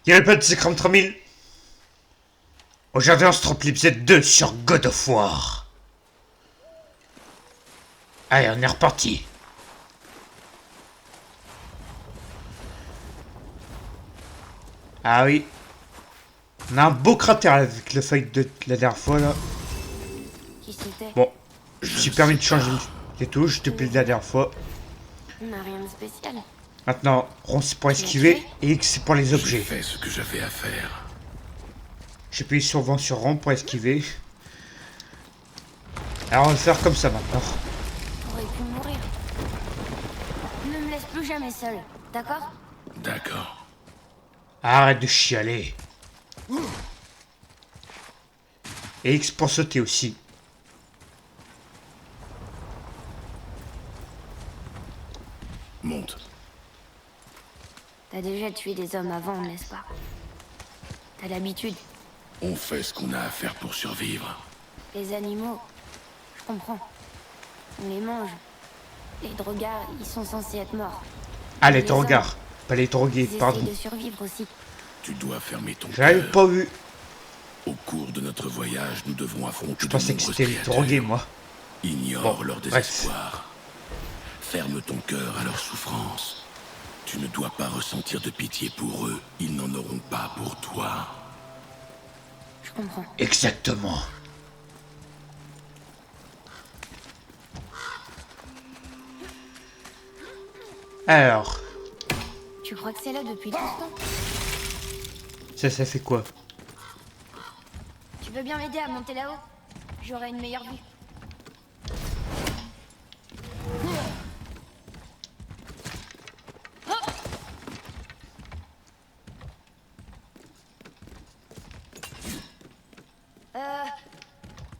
Il y a le pote, c'est Cram 3000. Aujourd'hui, on se trompe l'épisode 2 sur God of War. Allez, on est reparti. Ah oui. On a un beau cratère avec le fight de la dernière fois là. Qui c'était? Bon, je me suis permis de changer les touches depuis la dernière fois. On n'a rien de spécial. Maintenant, rond c'est pour esquiver et X c'est pour les J'ai objets. fait ce que j'avais à faire. J'appuie souvent sur rond pour esquiver. Alors on va le faire comme ça maintenant. T'aurais pu mourir. Ne me laisse plus jamais seul, d'accord? D'accord. Arrête de chialer. Et X pour sauter aussi. Monte. T'as déjà tué des hommes avant, n'est-ce pas? T'as l'habitude. On fait ce qu'on a à faire pour survivre. Les animaux, je comprends. On les mange. Les drogards, ils sont censés être morts. Ah, les Les drogards. Pas les drogués, Ils pardon. essayent de survivre aussi. Tu dois fermer ton J'avais cœur. pas vu. Au cours de notre voyage, nous devrons affronter Je de pensais que nombreux c'était les créatures. drogués, moi. Ignore Bon, leur bref. désespoir. Ferme ton cœur à leur souffrance. Tu ne dois pas ressentir de pitié pour eux. Ils n'en auront pas pour toi. Je comprends. Exactement. Alors, Tu crois que c'est là depuis tout ce temps? ça fait quoi? Tu veux bien m'aider à monter là-haut? J'aurai une meilleure vue.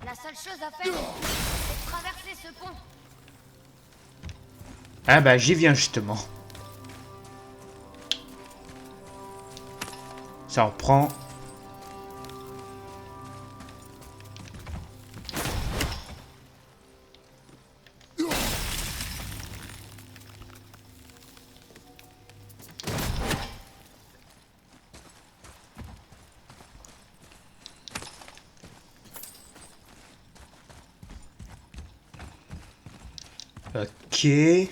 La seule chose à faire, c'est de traverser ce pont. Ah bah j'y viens justement. Ça en prend. Ok.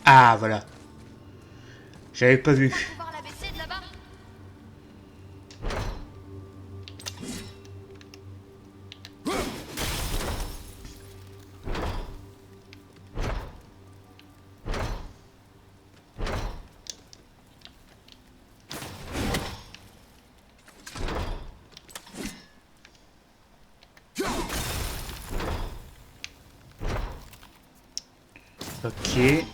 Ah voilà. J'avais pas vu. Pouvoir la baisser de là-bas? Ok.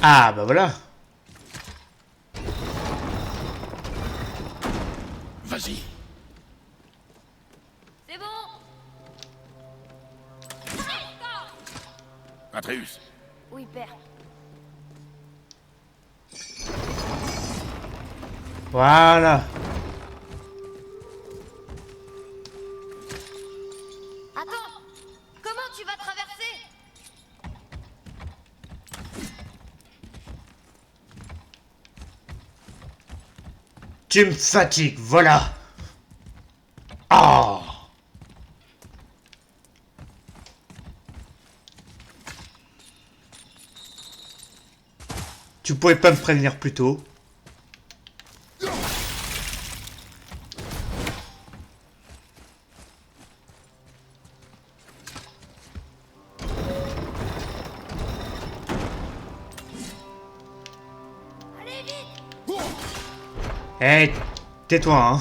Ah bah voilà. Vas-y. C'est bon. Atreus. Oui, père. Voilà. Attends. Comment tu vas traverser? Tu me fatigues, voilà. Ah. Tu pouvais pas me prévenir plus tôt. Allez, vite. Eh, tais-toi, hein.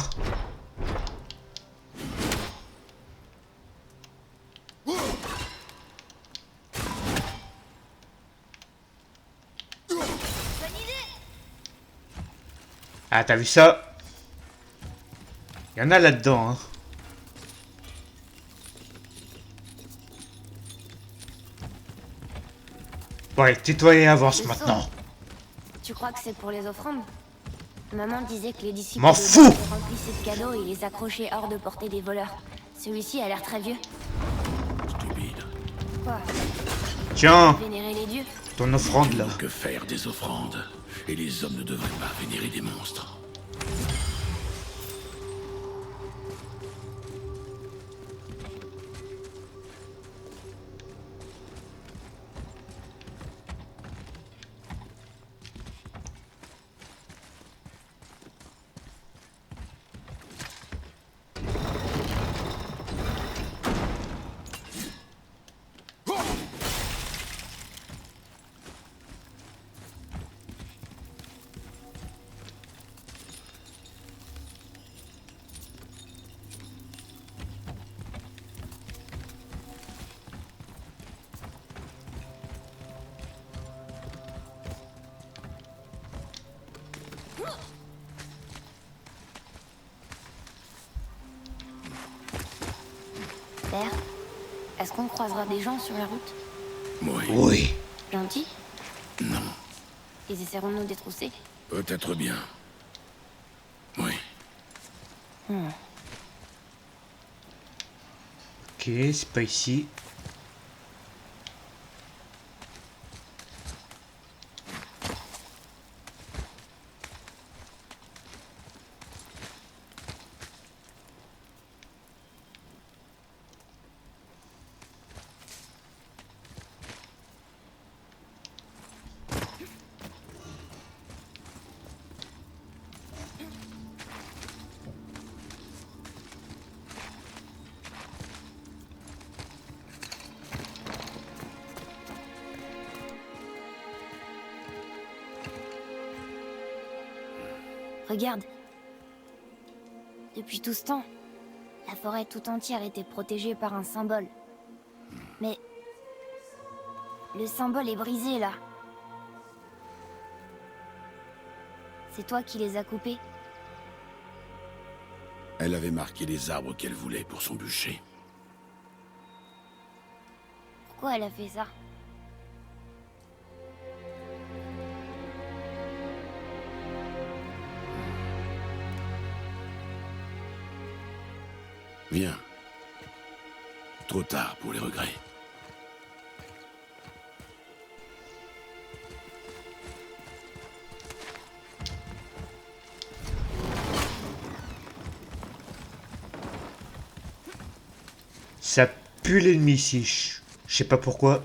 Ah, t'as vu ça? Il y en a là-dedans, hein. Ouais, tais-toi et avance Le maintenant. sceau. Tu crois que c'est pour les offrandes? Maman disait que les disciples M'en de fous! Dieu les remplissaient de cadeaux et les accrochaient hors de portée des voleurs. Celui-ci a l'air très vieux. Stupide. Quoi? Tiens, Vénérer les dieux? ton offrande là. Que faire des offrandes? Et les hommes ne devraient pas vénérer des monstres. Père, est-ce qu'on croisera des gens sur la route? Oui. Oui. Gentils? Non. Ils essaieront de nous détrousser? Peut-être bien. Oui. Ok, c'est pas ici. Regarde. Depuis tout ce temps, la forêt tout entière était protégée par un symbole. Mais... le symbole est brisé, là. C'est toi qui les as coupés? Elle avait marqué les arbres qu'elle voulait pour son bûcher. Pourquoi elle a fait ça? Viens. Trop tard pour les regrets. Ça pue l'ennemi ici. Je sais pas pourquoi.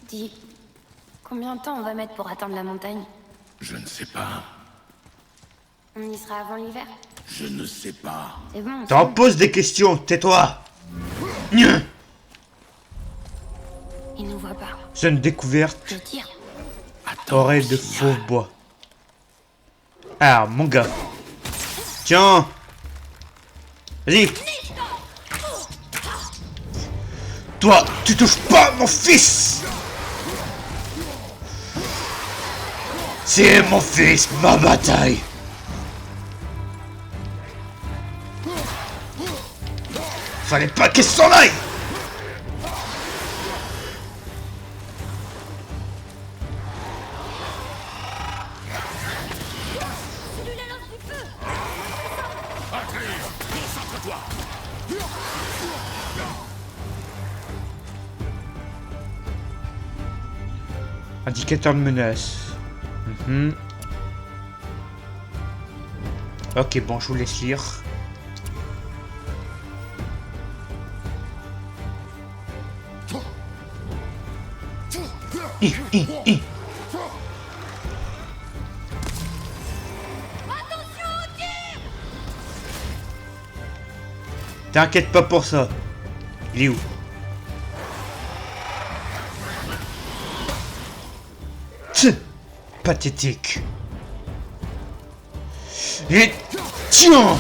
Dis, combien de temps on va mettre pour atteindre la montagne? Je ne sais pas. On y sera avant l'hiver? Je ne sais pas. C'est bon, c'est T'en bon. poses des questions, tais-toi. Nya. Ils nous voient pas. Zone découverte. Je tire. Attends, Oreille de signal. fauve bois. Ah, mon gars. Tiens. Vas-y. Toi, tu touches pas mon fils. C'est mon fils, ma bataille. Fallait pas qu'il s'en aille. Indicateur de menace. Mhm. Ok, bon, je vous laisse lire. T'inquiète pas pour ça. Il est où? Tch, pathétique. Et tiens.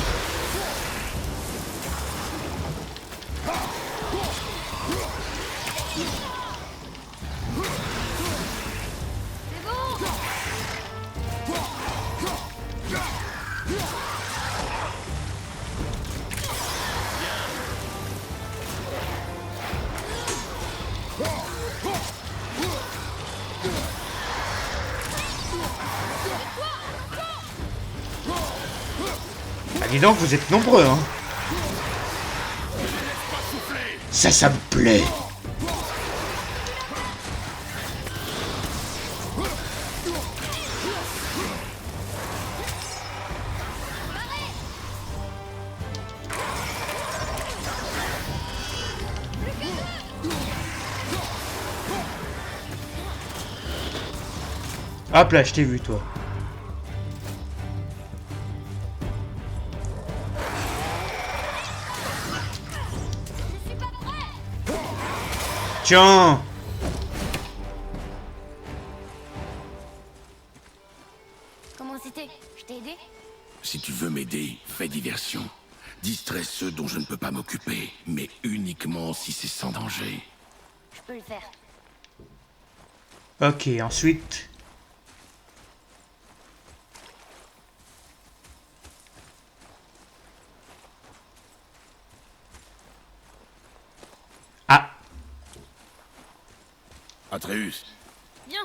Dis donc, vous êtes nombreux, hein. Ça me plaît. Hop là, je t'ai vu, toi. Tiens! Comment c'était? Je t'ai aidé? Si tu veux m'aider, fais diversion. Distrais ceux dont je ne peux pas m'occuper, mais uniquement si c'est sans danger. Je peux le faire. Ok, ensuite... Ah! Atreus, Viens!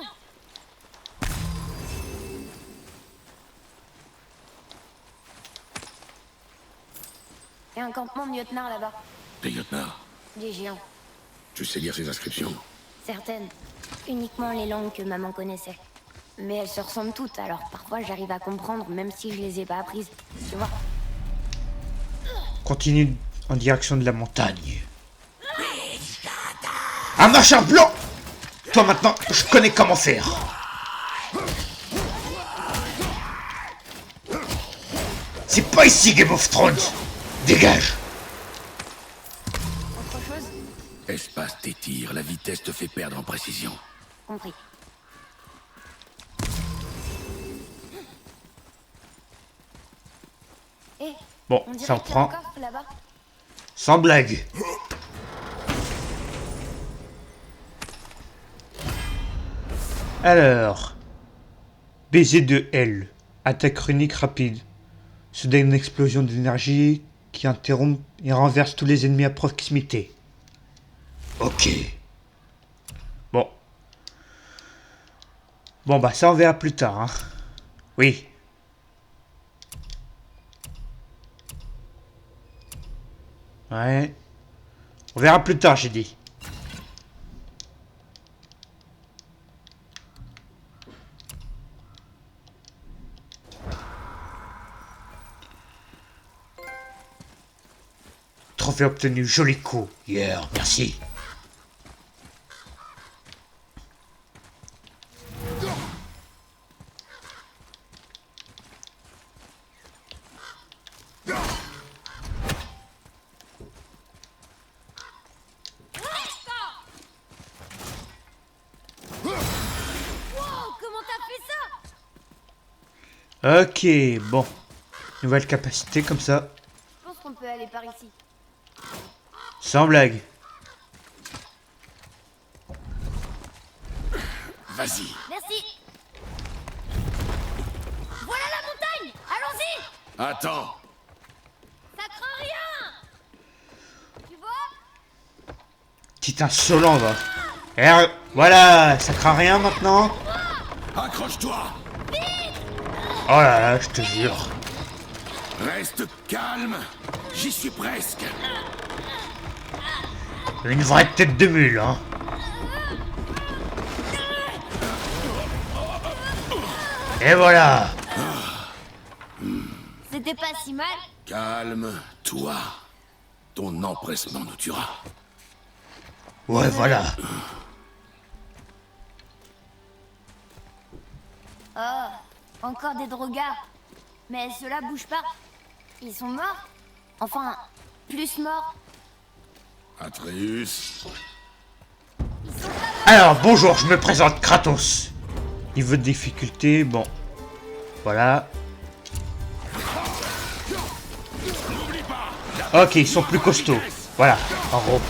Il y a un campement de lieutenant là-bas. des lieutenants, Des géants. tu sais lire ces inscriptions? Certaines. Uniquement les langues que maman connaissait. Mais elles se ressemblent toutes, alors parfois j'arrive à comprendre même si je les ai pas apprises. Tu vois? Continue en direction de la montagne. Un machin blanc! Toi maintenant, je connais comment faire. C'est pas ici Game of Thrones. Dégage. Autre chose? Espace tes tirs, la vitesse te fait perdre en précision. Compris. Eh, Bon, on dirait ça en qu'il y a un prend. coffre là-bas. Sans blague. Alors. Baiser de L. Attaque runique rapide. Se donne une explosion d'énergie qui interrompt et renverse tous les ennemis à proximité. Ok. Bon. Bon bah ça on verra plus tard, hein. Oui. Ouais. On verra plus tard, j'ai dit. Trophée obtenu, joli coup. Yeah, merci. Comment t'as fait ça? Ok, bon. Nouvelle capacité comme ça. Je pense qu'on peut aller par ici. Sans blague. Vas-y. Merci. Voilà la montagne. Allons-y. Attends. Ça craint rien. Tu vois? Petit insolent, va. Et voilà, ça craint rien maintenant. Accroche-toi. Oh là là, je te jure. Reste calme. J'y suis presque. Une vraie tête de mule, hein. Et voilà. C'était pas si mal. Calme-toi. Ton empressement nous tuera. Ouais, voilà. Oh, encore des drogards. Mais ceux-là bougent pas. Ils sont morts. Enfin, plus morts. Atreus. Alors, bonjour, je me présente, Kratos. Niveau de difficulté, bon. Voilà. Ok, ils sont plus costauds. Voilà, en gros.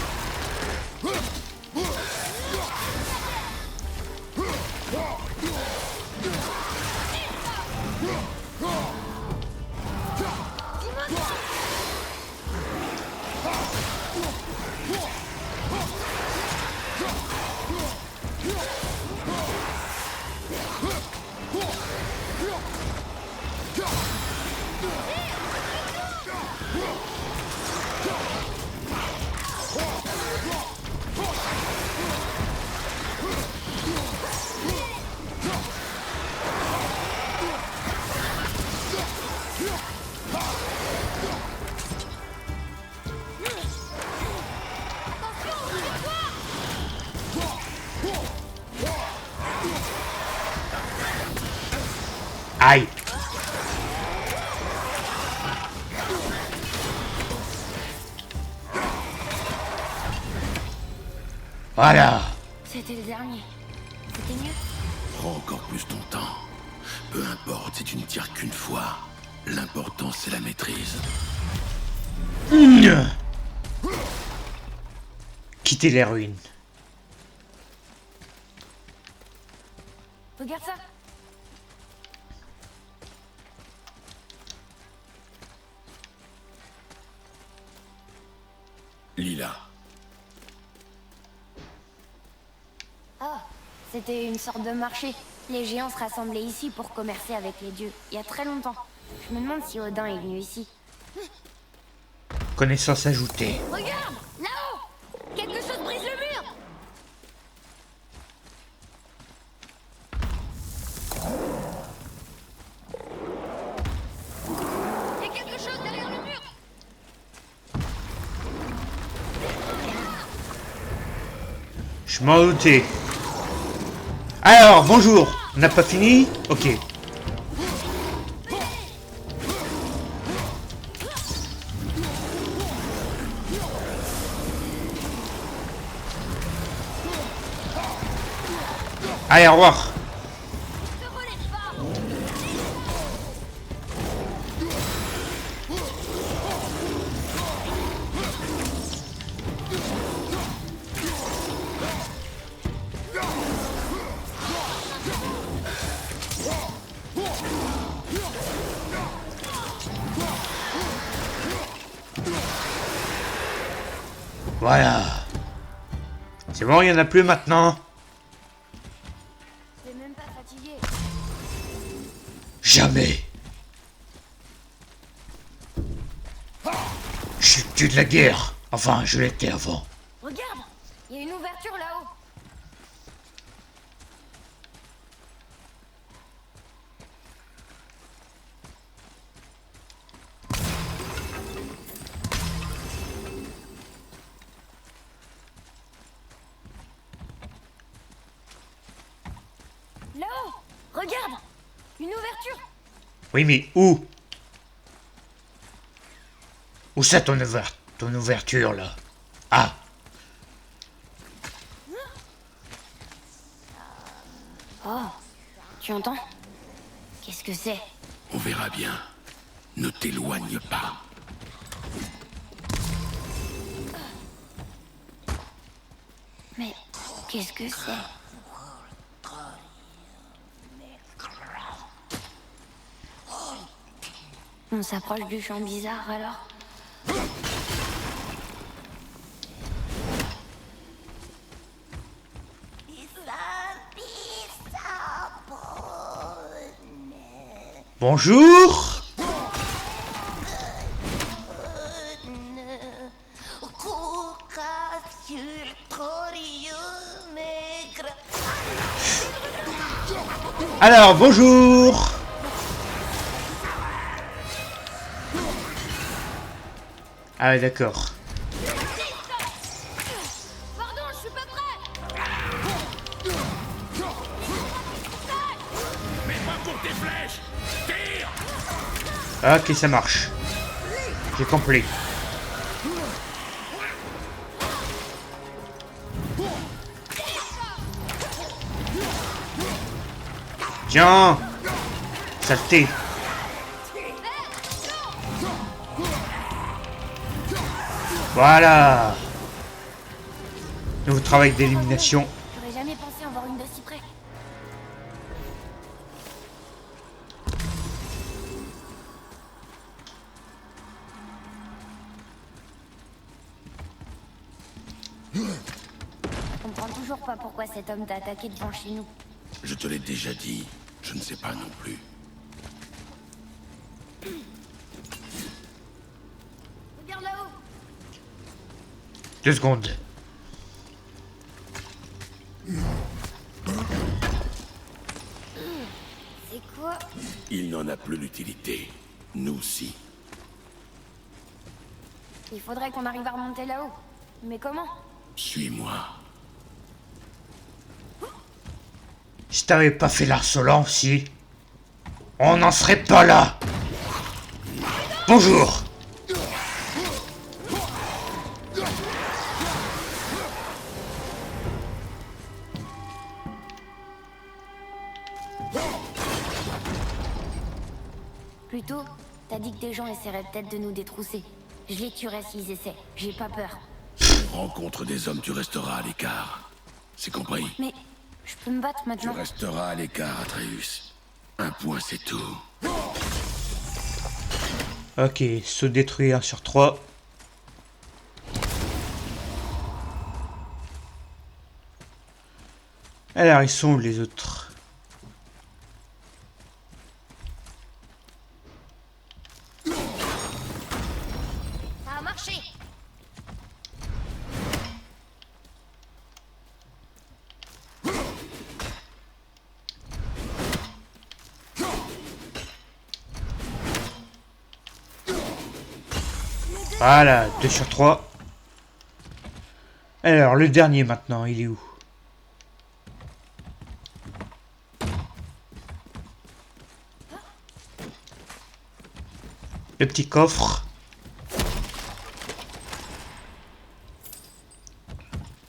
Aïe. Voilà. C'était le dernier. C'était mieux. Prends encore plus ton temps. Peu importe si tu ne tires qu'une fois. L'important, c'est la maîtrise. Quitter les ruines. Regarde ça. Lila. Ah, c'était une sorte de marché. Les géants se rassemblaient ici pour commercer avec les dieux, il y a très longtemps. Je me demande si Odin est venu ici. Connaissance ajoutée. Regarde, là-haut. Quelque chose brise le mur. Il y a quelque chose derrière le mur. Je m'en doutais. Alors, bonjour. On n'a pas fini? Ok. Allez, au revoir. Voilà. C'est bon, il n'y en a plus maintenant. T'es même pas fatigué. Jamais. Je suis le dieu de la guerre. Enfin, je l'étais avant. Regarde, il y a une ouverture là-haut. Là-haut, regarde, une ouverture. Oui, mais où? Où ça ton ouverture, là? Ah. Oh, tu entends? Qu'est-ce que c'est? On verra bien. Ne t'éloigne pas. Mais qu'est-ce que c'est? On s'approche du champ bizarre alors? Bonjour. Alors, bonjour. Ah ouais, d'accord. Pardon, je suis pas prêt. Mais pas pour tes flèches. Tire. Ok, ça marche. J'ai compris. Tiens. Saleté. Voilà. Nouveau travail d'élimination. J'aurais jamais pensé en voir une de si près. Je comprends toujours pas pourquoi cet homme t'a attaqué devant chez nous. Je te l'ai déjà dit. Je ne sais pas non plus. Regarde là-haut. 2 secondes. C'est quoi? Il n'en a plus d'utilité. Nous aussi. Il faudrait qu'on arrive à remonter là-haut. Mais comment? Suis-moi. Si t'avais pas fait l'insolent, si. On n'en serait pas là. Bonjour. Plutôt, t'as dit que des gens essaieraient peut-être de nous détrousser. Je les tuerai s'ils essaient. J'ai pas peur. Rencontre des hommes, tu resteras à l'écart. C'est compris? Mais je peux me battre Tu maintenant. resteras à l'écart, Atreus. Un point, c'est tout. Ok, se détruire 1 sur 3. Alors, ils sont où les autres? Ça a marché. Voilà, 2 sur 3. Alors, le dernier maintenant, il est où? Le petit coffre.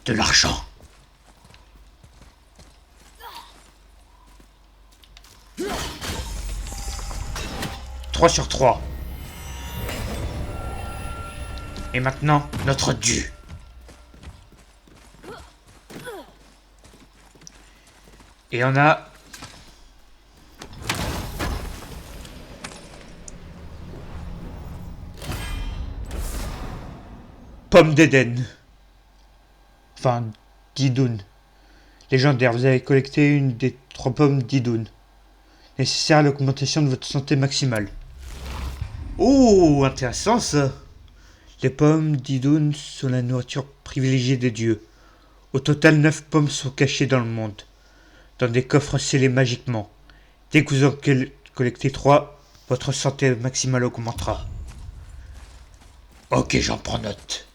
De l'argent. Trois sur 3. Et maintenant, notre dû. Et on a... Pomme d'Éden. Enfin, d'Idun. Légendaire, vous avez collecté une des 3 pommes d'Idun. Nécessaire à l'augmentation de votre santé maximale. Oh, intéressant ça. Les pommes d'Idun sont la nourriture privilégiée des dieux. Au total, 9 pommes sont cachées dans le monde, dans des coffres scellés magiquement. Dès que vous en collectez 3, votre santé maximale augmentera. Ok, j'en prends note.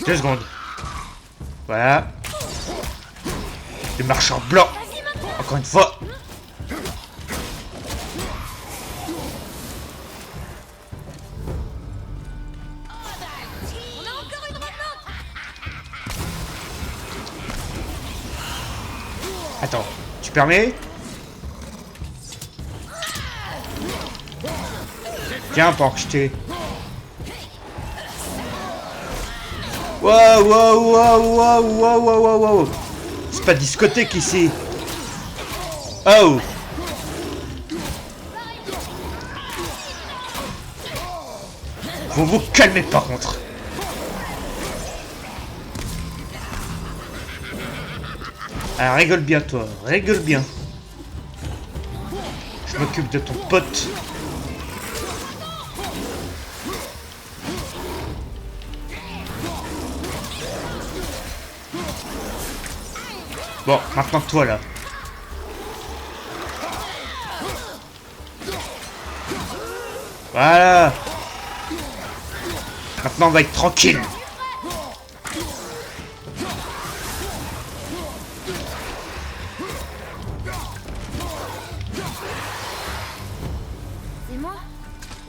Deux secondes. Voilà. Le marchand blanc. Encore une fois. Attends, tu permets? Viens, pour jeter. Wow, wow, wow, wow, wow, wow, wow, wow. C'est pas discothèque ici. Oh. Vous vous calmez par contre. Alors rigole bien toi, rigole bien. Je m'occupe de ton pote. Bon, maintenant toi là. Voilà. Maintenant on va être tranquille. C'est moi?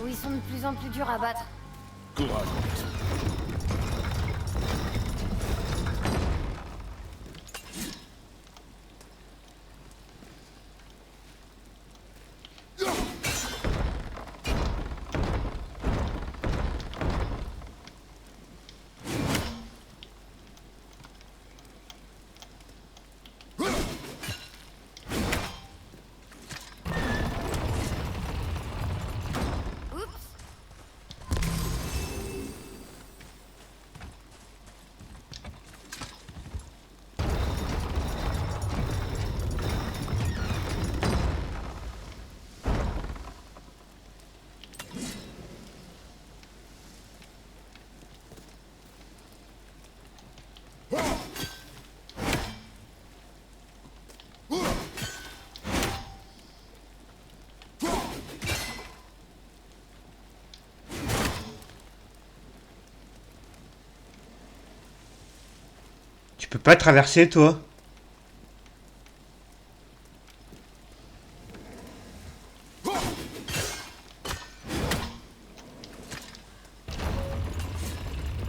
Ou ils sont de plus en plus durs à battre? Courage. peux pas traverser, toi?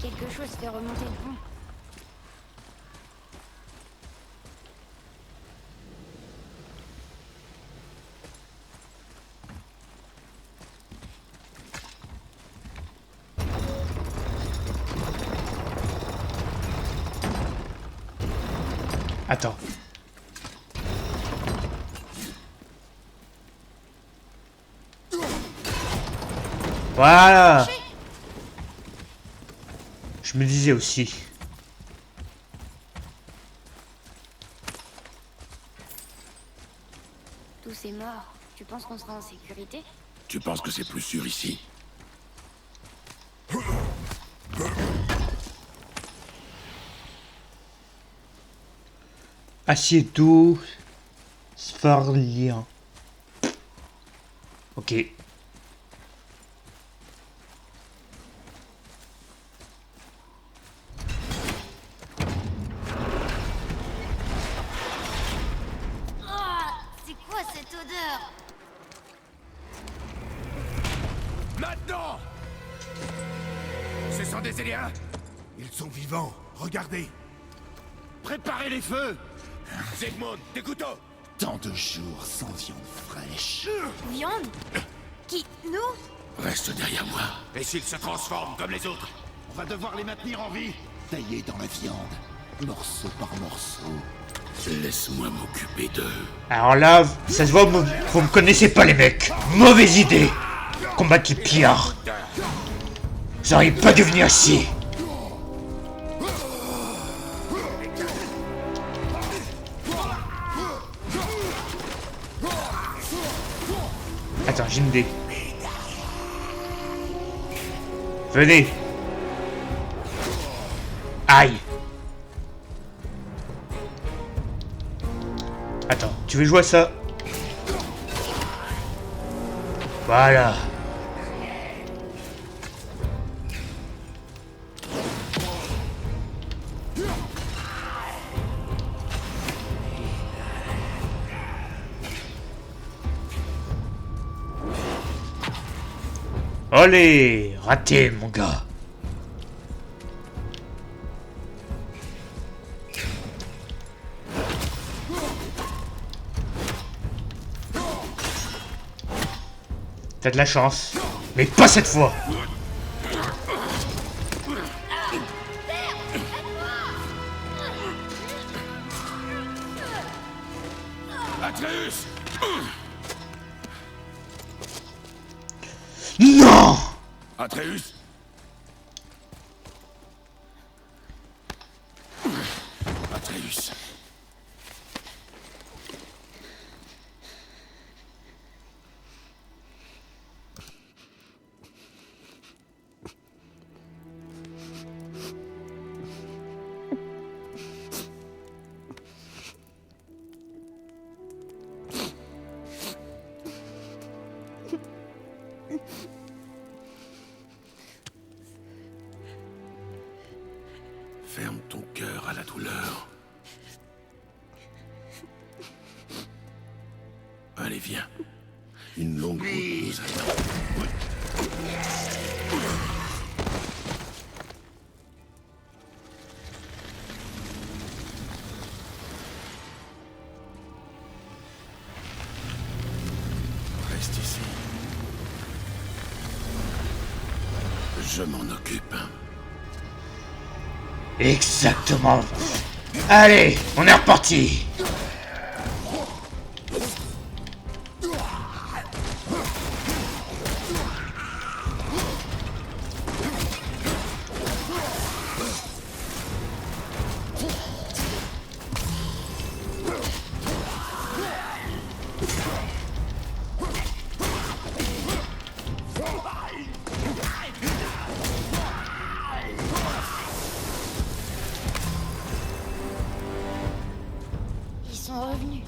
Quelque chose fait remonter le pont. Attends. Voilà. Je me disais aussi. Tous ces morts, tu penses qu'on sera en sécurité? Tu penses que c'est plus sûr ici? Acier doux. Sphorlien. Ok. Ah, c'est quoi cette odeur? Maintenant! Ce sont des Éliens? Ils sont vivants, regardez. Préparez les feux! Zegmond, des couteaux! Tant de jours sans viande fraîche. Viande? Qui? Nous? Reste derrière moi. Et s'ils se transforment comme les autres? On va devoir les maintenir en vie. Taillés dans la viande, morceau par morceau. Laisse-moi m'occuper d'eux. Alors là, ça se voit, vous me connaissez pas les mecs. Mauvaise idée. Combattre les pillards. Vous auriez pas dû venir ici. Attends, j'ai une idée. Venez. Aïe. Attends, tu veux jouer à ça? Voilà. Allez, raté mon gars. T'as de la chance, mais pas cette fois. Atreus! Non! Atreus! Atreus. Ferme ton cœur à la douleur. Allez, viens. Une longue route nous attend. Reste ici. Je m'en occupe. Exactement. Allez, on est reparti. Ils sont revenus.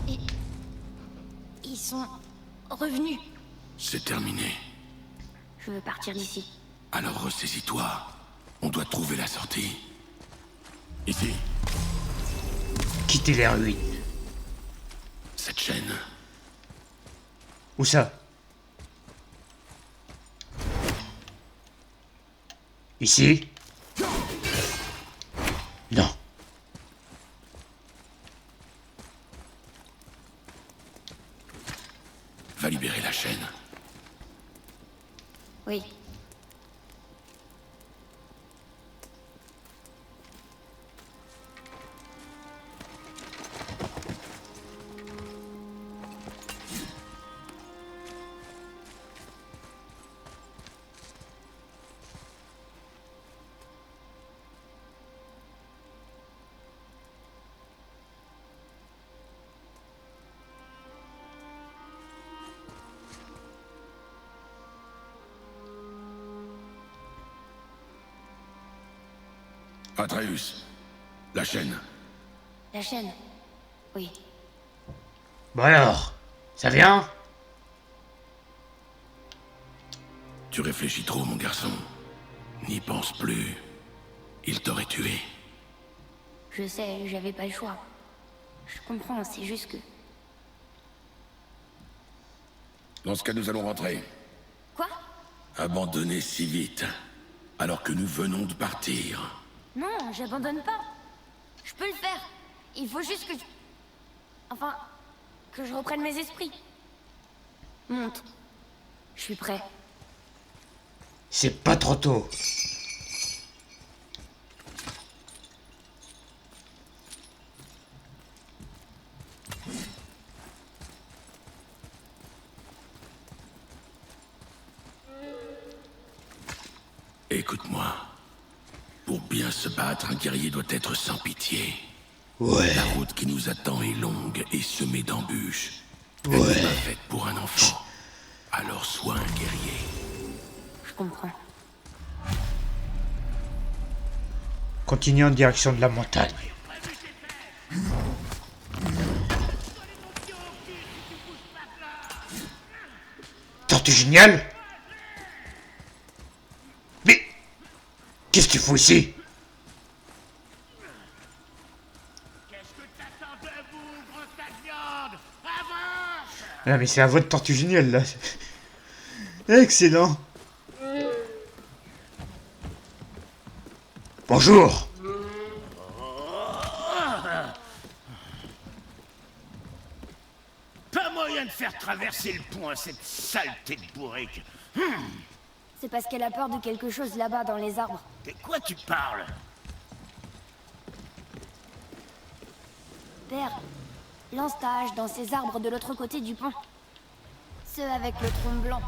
Et... Ils sont revenus. C'est terminé. Je veux partir d'ici. Alors ressaisis-toi. On doit trouver la sortie. Ici, Quitter les ruines. cette chaîne. Où ça? Ici? Non. Va libérer la chaîne. Oui. Atreus, la chaîne. La chaîne. Oui. Bon alors, ça vient? Tu réfléchis trop, mon garçon. N'y pense plus. Il t'aurait tué. Je sais, j'avais pas le choix. Je comprends, c'est juste que... Dans ce cas, nous allons rentrer. Quoi? Abandonner si vite, alors que nous venons de partir. Non, j'abandonne pas. Je peux le faire. Il faut juste que je... Enfin, que je reprenne mes esprits. Monte. Je suis prêt. C'est pas trop tôt. Écoute-moi. Pour bien se battre, un guerrier doit être sans pitié. Ouais. La route qui nous attend est longue et semée d'embûches. Elle n'est pas faite pour un enfant. Alors sois un guerrier. Je comprends. Continue en direction de la montagne. Tortue géniale? Mais qu'est-ce que tu fous ici? Ah mais c'est la voix de Tortue géniale là. Excellent. Bonjour. Pas moyen de faire traverser le pont à cette saleté de bourrique. C'est parce qu'elle a peur de quelque chose là-bas dans les arbres. De quoi tu parles? Père, lance ta hache dans ces arbres de l'autre côté du pont. Ceux avec le tronc blanc.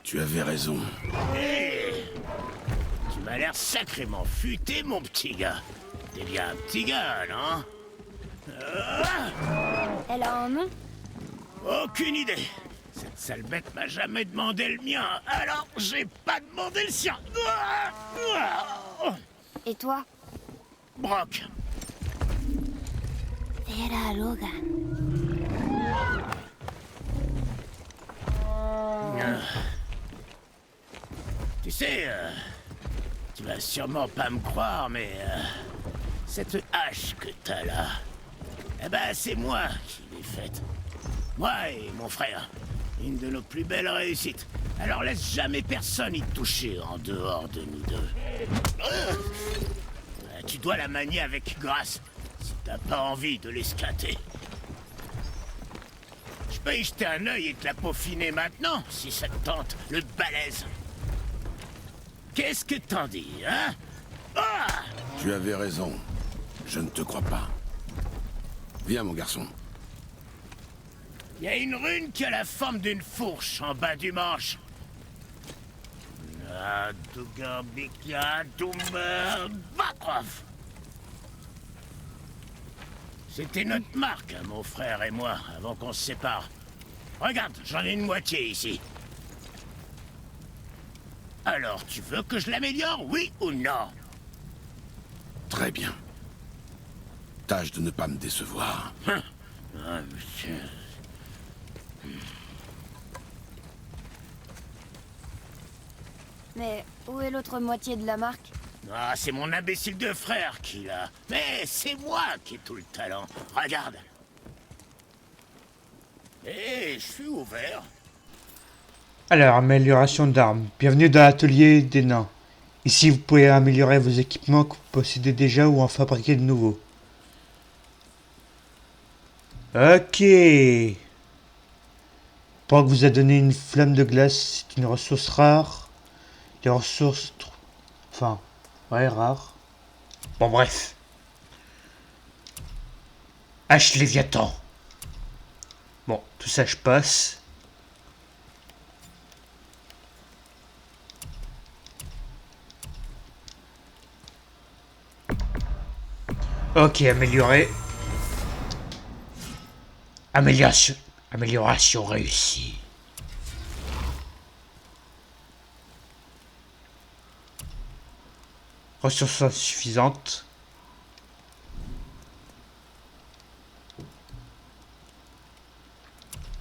Tu avais raison. Tu m'as l'air sacrément futé, mon petit gars. T'es bien un petit gars, non? Elle a un nom? Aucune idée. Cette sale bête m'a jamais demandé le mien, alors j'ai pas demandé le sien. Et toi? Brock. Vera Logan. Tu sais, tu vas sûrement pas me croire, mais cette hache que t'as là, eh ben c'est moi qui l'ai faite. Moi et mon frère. Une de nos plus belles réussites. Alors laisse jamais personne y toucher en dehors de nous deux. Tu dois la manier avec grâce, si t'as pas envie de l'esclater. Je peux y jeter un œil et te la peaufiner maintenant, si ça te tente, le balèze. Qu'est-ce que t'en dis, hein? Ah! Tu avais raison. Je ne te crois pas. Viens, mon garçon. Il y a une rune qui a la forme d'une fourche en bas du manche. C'était notre marque, hein, mon frère et moi, avant qu'on se sépare. Regarde, j'en ai une moitié ici. Alors, tu veux que je l'améliore, oui ou non? Très bien. Tâche de ne pas me décevoir. Ah, monsieur. Mais où est l'autre moitié de la marque? Ah, c'est mon imbécile de frère qui l'a. Mais c'est moi qui ai tout le talent. Regarde. Eh, je suis ouvert. Alors, amélioration d'armes. Bienvenue dans l'atelier des nains. Ici, vous pouvez améliorer vos équipements que vous possédez déjà ou en fabriquer de nouveaux. Ok. Pendant que vous a donné une flamme de glace, c'est une ressource rare. Les ressources... Enfin, ouais, rares. Bon, bref. Hache Léviathan. Bon, tout ça, je passe. Ok, amélioré. Amélioration réussie. Ressources insuffisantes.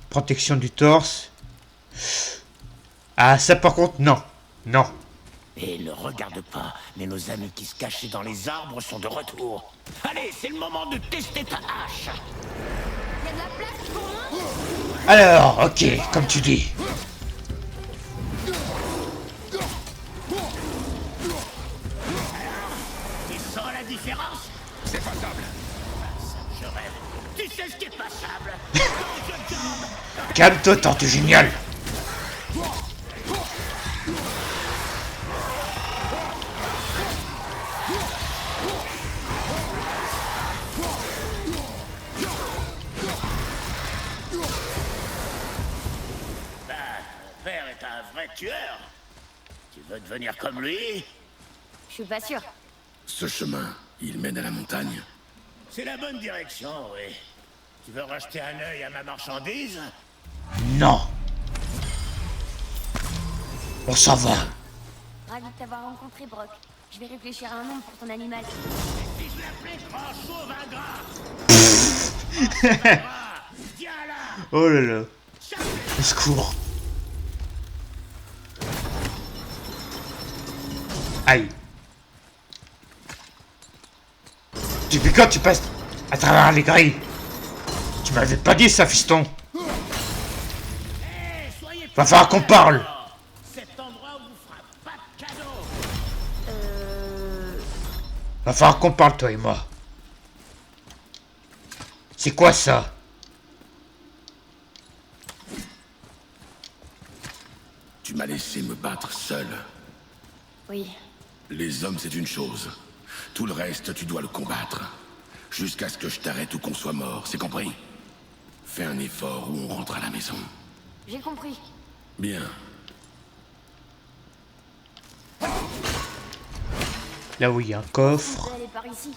Protection du torse. Ah, ça par contre, non. Non. Et ne regarde pas, mais nos amis qui se cachaient dans les arbres sont de retour. Allez, c'est le moment de tester ta hache. Y'a de la place pour moi? Alors, ok, comme tu dis. Tu sens la différence? C'est passable. Je rêve. Tu sais ce qui est passable. Calme-toi, tortue géniale. Bah, mon père est un vrai tueur. Tu veux devenir comme lui? Je suis pas sûr. Ce chemin, il mène à la montagne. C'est la bonne direction, oui. Tu veux racheter un œil à ma marchandise? Non. On s'en va. Ravi de t'avoir rencontré, Brock. Je vais réfléchir à un nom pour ton animal. Si je l'appelais grand chauve ingrat. Viens là. Oh là là. Au secours. Aïe. Depuis quand tu passes à travers les grilles? Tu m'avais pas dit ça, fiston. Hey, soyez Va falloir qu'on parle. Cet endroit vous fera pas de cadeau. Va falloir qu'on parle, toi et moi. C'est quoi ça? Tu m'as laissé me battre seul. Oui. Les hommes, c'est une chose. Tout le reste, tu dois le combattre. Jusqu'à ce que je t'arrête ou qu'on soit mort, c'est compris? Fais un effort ou on rentre à la maison. J'ai compris. Bien. Là où il y a un coffre. Je vais aller par ici.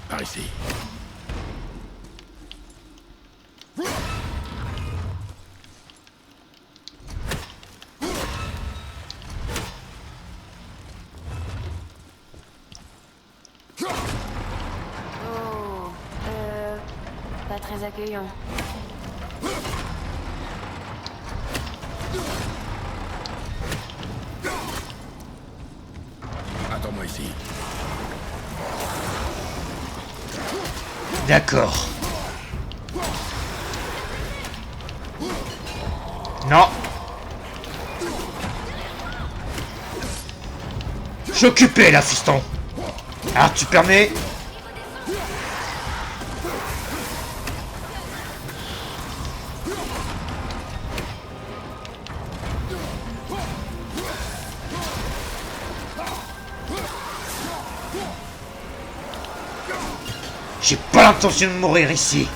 Par ici. Oh. Pas très accueillant. Attends-moi ici. D'accord. Non. Je suis occupé là, fiston. Alors tu permets? J'ai pas l'intention de mourir ici.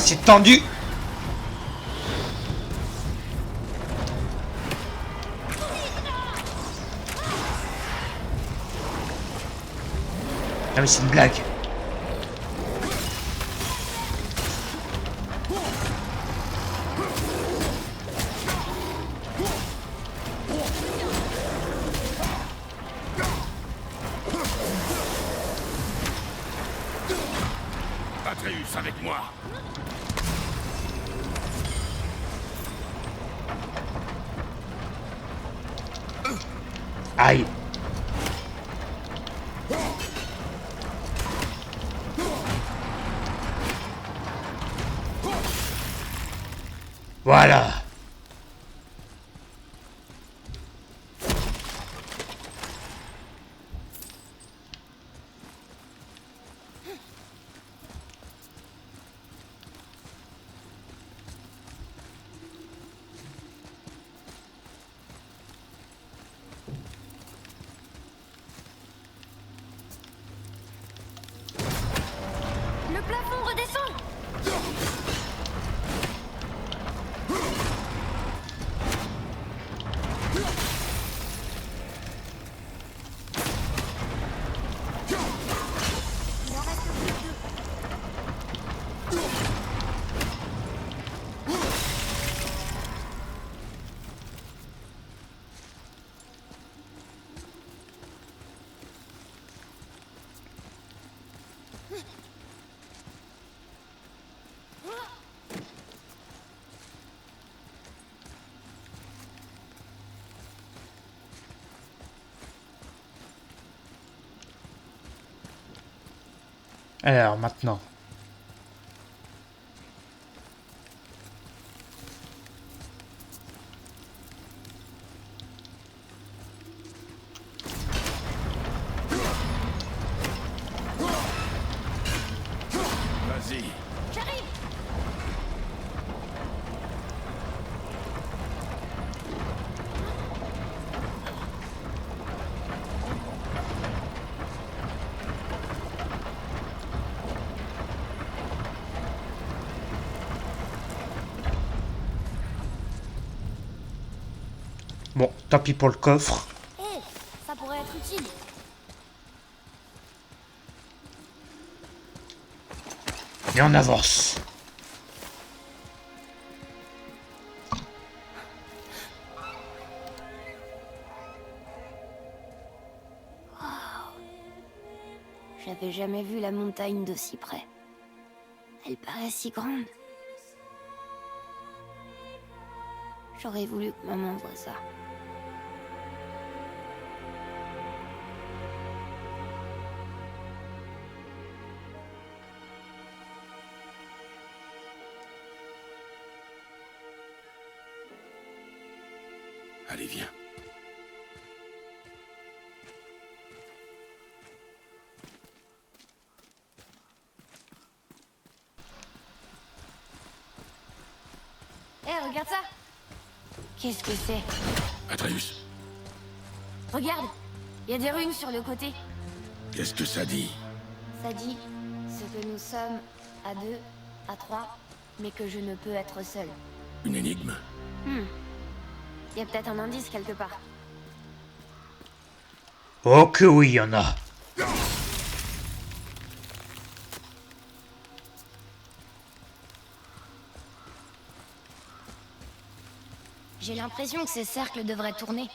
c'est tendu. Ah mais c'est une blague. Atreus, avec moi. Aïe. Voilà. Le plafond redescend. Il en reste plus que deux. Alors maintenant. Vas-y. J'arrive. Bon, tant pis pour le coffre. Hé, ça pourrait être utile. Et on avance. J'avais jamais vu la montagne d'aussi près. Elle paraît si grande. J'aurais voulu que maman voie ça. Allez, viens. Hé, regarde ça. Qu'est-ce que c'est? Atreus, Regarde, il y a des runes sur le côté. qu'est-ce que ça dit? Ça dit ce que nous sommes à 2, à 3, mais que je ne peux être seul. Une énigme? Il y a peut-être un indice quelque part. Oh que oui, il y en a. J'ai l'impression que ces cercles devraient tourner.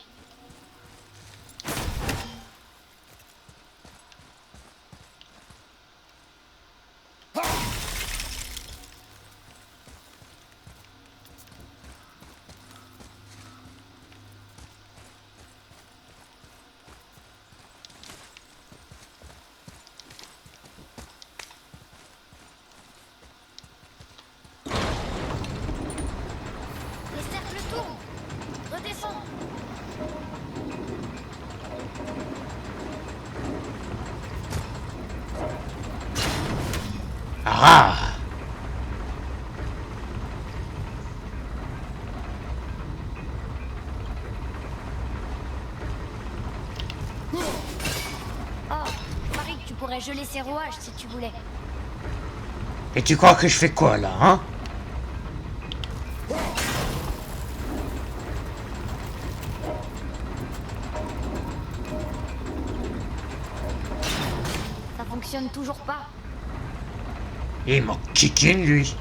Les cercles tournent. Redescends. Ah. Oh, je parie que tu pourrais geler ces rouages si tu voulais. Et tu crois que je fais quoi là, hein? Ça fonctionne toujours pas. Il manque chicken lui.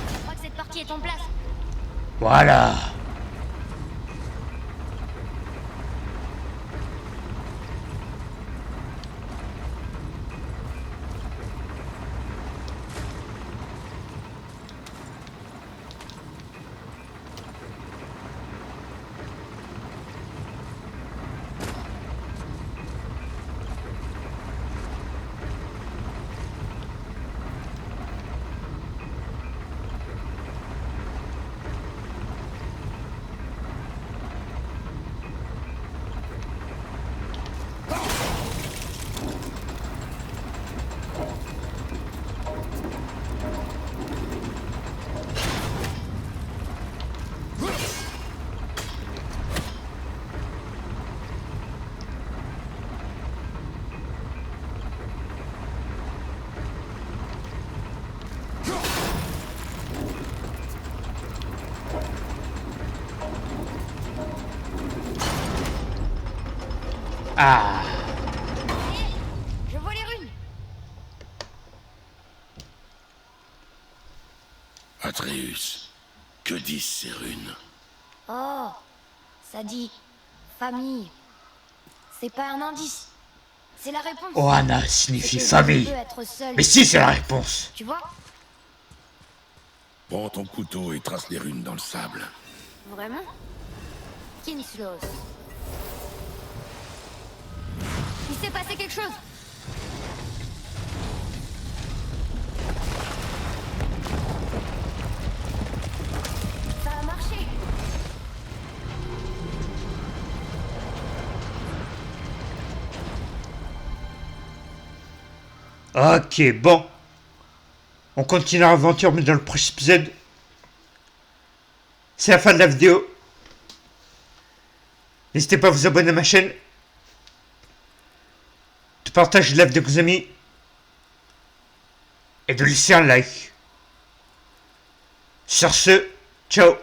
Je crois que cette partie est en place. Voilà. Ah. Je vois les runes. Atreus, que disent ces runes? Oh, ça dit famille. C'est pas un indice. C'est la réponse. Ohana C'est signifie que je famille. peux être seul. Mais si, c'est la réponse. Tu vois? Prends ton couteau et trace les runes dans le sable. Vraiment? Kinsloth. Il s'est passé quelque chose. Ça a marché. Ok, bon. On continue l'aventure, mais dans le prochain épisode. C'est la fin de la vidéo. N'hésitez pas à vous abonner à ma chaîne. De partager la vidéo avec vos amis. Et de laisser un like. Sur ce, ciao.